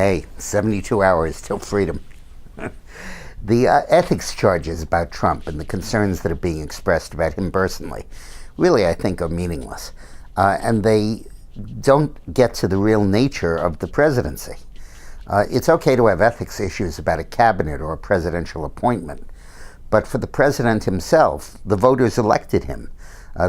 Hey, 72 hours till freedom. The ethics charges about Trump and the concerns that are being expressed about him personally really, I think, are meaningless. And they don't get to the real nature of the presidency. It's okay to have ethics issues about a cabinet or a presidential appointment. But for the president himself, the voters elected him.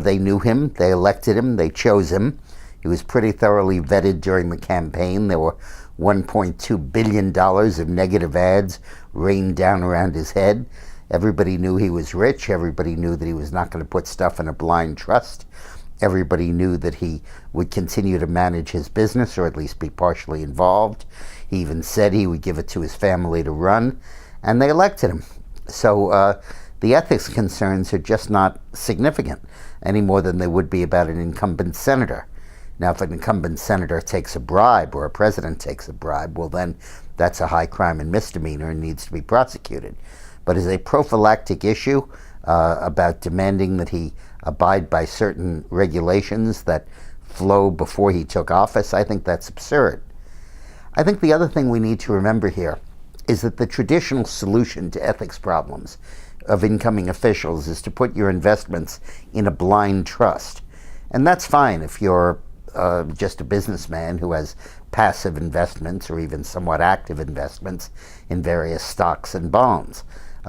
They knew him, they elected him, they chose him. He was pretty thoroughly vetted during the campaign. There were $1.2 billion of negative ads rained down around his head. Everybody knew he was rich. Everybody knew that he was not going to put stuff in a blind trust. Everybody knew that he would continue to manage his business, or at least be partially involved. He even said he would give it to his family to run, and they elected him. So the ethics concerns are just not significant any more than they would be about an incumbent senator. Now, if an incumbent senator takes a bribe or a president takes a bribe, well, then that's a high crime and misdemeanor and needs to be prosecuted. But as a prophylactic issue about demanding that he abide by certain regulations that flow before he took office, I think that's absurd. I think the other thing we need to remember here is that the traditional solution to ethics problems of incoming officials is to put your investments in a blind trust. And that's fine if you're just a businessman who has passive investments or even somewhat active investments in various stocks and bonds.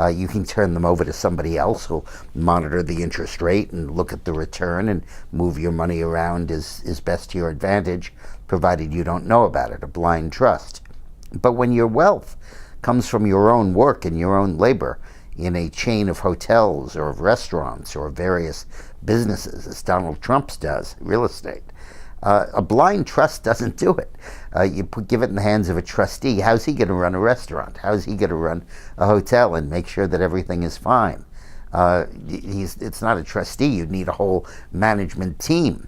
You can turn them over to somebody else who'll monitor the interest rate and look at the return and move your money around as best to your advantage, provided you don't know about it, a blind trust. But when your wealth comes from your own work and your own labor in a chain of hotels or of restaurants or various businesses, as Donald Trump's does, real estate, a blind trust doesn't do it. You give it in the hands of a trustee. How's he going to run a restaurant? How's he going to run a hotel and make sure that everything is fine? It's not a trustee. You need a whole management team.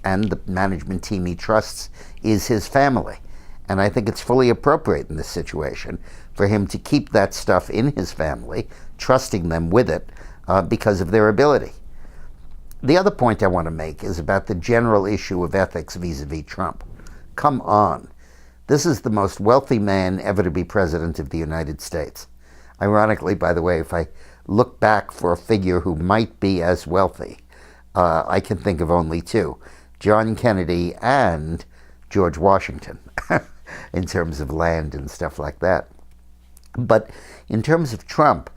And the management team he trusts is his family. And I think it's fully appropriate in this situation for him to keep that stuff in his family, trusting them with it because of their ability. The other point I want to make is about the general issue of ethics vis-a-vis Trump. Come on. This is the most wealthy man ever to be president of the United States. Ironically, by the way, if I look back for a figure who might be as wealthy, I can think of only two, John Kennedy and George Washington, in terms of land and stuff like that. But in terms of Trump,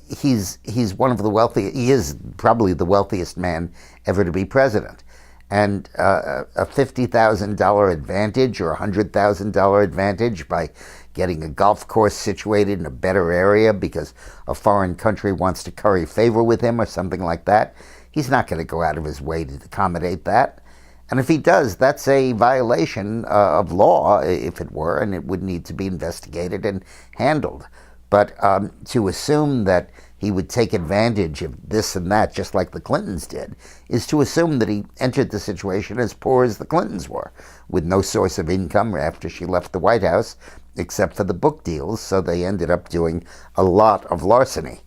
he's one of the wealthiest. He is probably the wealthiest man ever to be president. And a $50,000 advantage or a $100,000 advantage by getting a golf course situated in a better area because a foreign country wants to curry favor with him or something like that, he's not going to go out of his way to accommodate that. And if he does, that's a violation of law, if it were, and it would need to be investigated and handled. But to assume that he would take advantage of this and that, just like the Clintons did, is to assume that he entered the situation as poor as the Clintons were, with no source of income after she left the White House, except for the book deals, so they ended up doing a lot of larceny.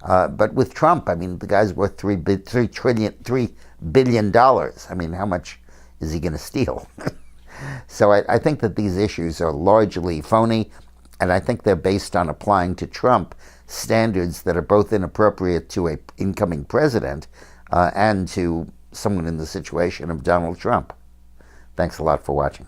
But with Trump, I mean, the guy's worth $3 billion. I mean, how much is he going to steal? So I think that these issues are largely phony, and I think they're based on applying to Trump standards that are both inappropriate to an incoming president and to someone in the situation of Donald Trump. Thanks a lot for watching.